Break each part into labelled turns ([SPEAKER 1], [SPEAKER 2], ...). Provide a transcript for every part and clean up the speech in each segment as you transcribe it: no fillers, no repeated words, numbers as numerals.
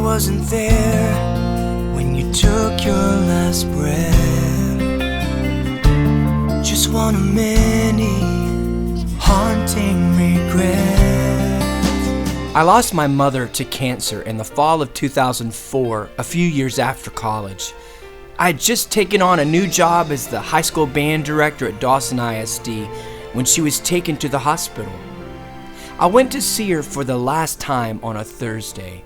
[SPEAKER 1] wasn't there when you took your last breath. Just one of many haunting regrets. I lost my mother to cancer in the fall of 2004, a few years after college. I had just taken on a new job as the high school band director at Dawson ISD when she was taken to the hospital. I went to see her for the last time on a Thursday.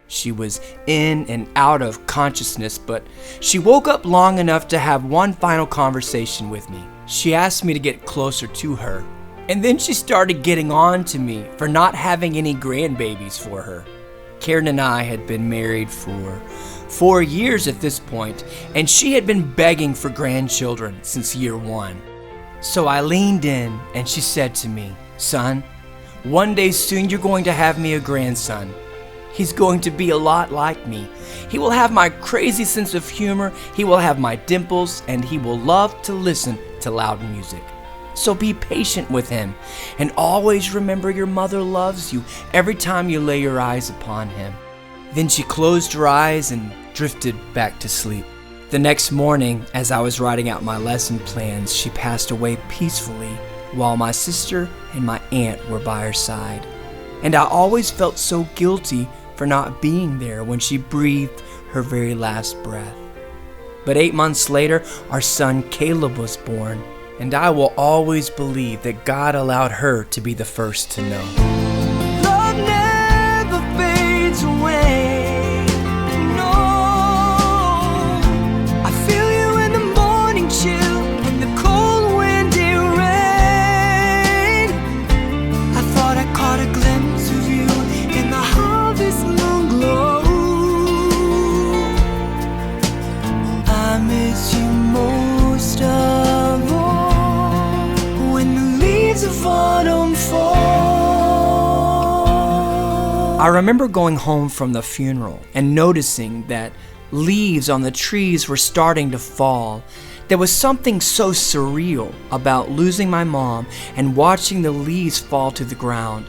[SPEAKER 1] She was in and out of consciousness, but she woke up long enough to have one final conversation with me. She asked me to get closer to her, and then she started getting on to me for not having any grandbabies for her. Karen and I had been married for 4 years at this point, and she had been begging for grandchildren since year one. So I leaned in and she said to me, "Son, one day soon you're going to have me a grandson. He's going to be a lot like me. He will have my crazy sense of humor, he will have my dimples, and he will love to listen to loud music. So be patient with him, and always remember your mother loves you every time you lay your eyes upon him." Then she closed her eyes and drifted back to sleep. The next morning, as I was writing out my lesson plans, she passed away peacefully, while my sister and my aunt were by her side. And I always felt so guilty for not being there when she breathed her very last breath. But 8 months later, our son Caleb was born, and I will always believe that God allowed her to be the first to know. Love never fades away, no. I feel you in the morning chill and the cold windy rain. I thought I caught a glimpse of you in the harvest moon glow. I miss you most of all when the leaves of autumn fall. I remember going home from the funeral and noticing that leaves on the trees were starting to fall. There was something so surreal about losing my mom and watching the leaves fall to the ground.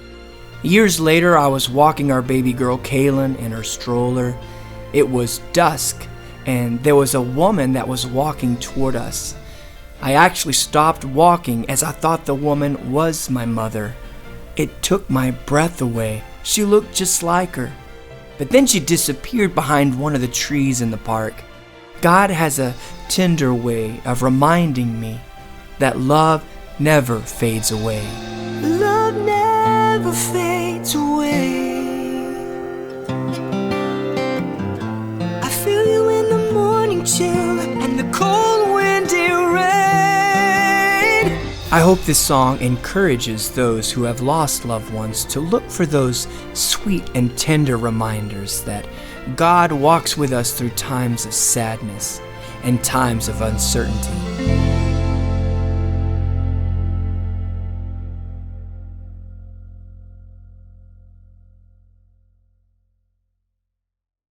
[SPEAKER 1] Years later, I was walking our baby girl Kaylin in her stroller. It was dusk, and there was a woman that was walking toward us. I actually stopped walking as I thought the woman was my mother. It took my breath away. She looked just like her. But then she disappeared behind one of the trees in the park. God has a tender way of reminding me that love never fades away. Love never fades away. I feel you in the morning chill and the cold windy rain. I hope this song encourages those who have lost loved ones to look for those sweet and tender reminders that God walks with us through times of sadness and times of uncertainty.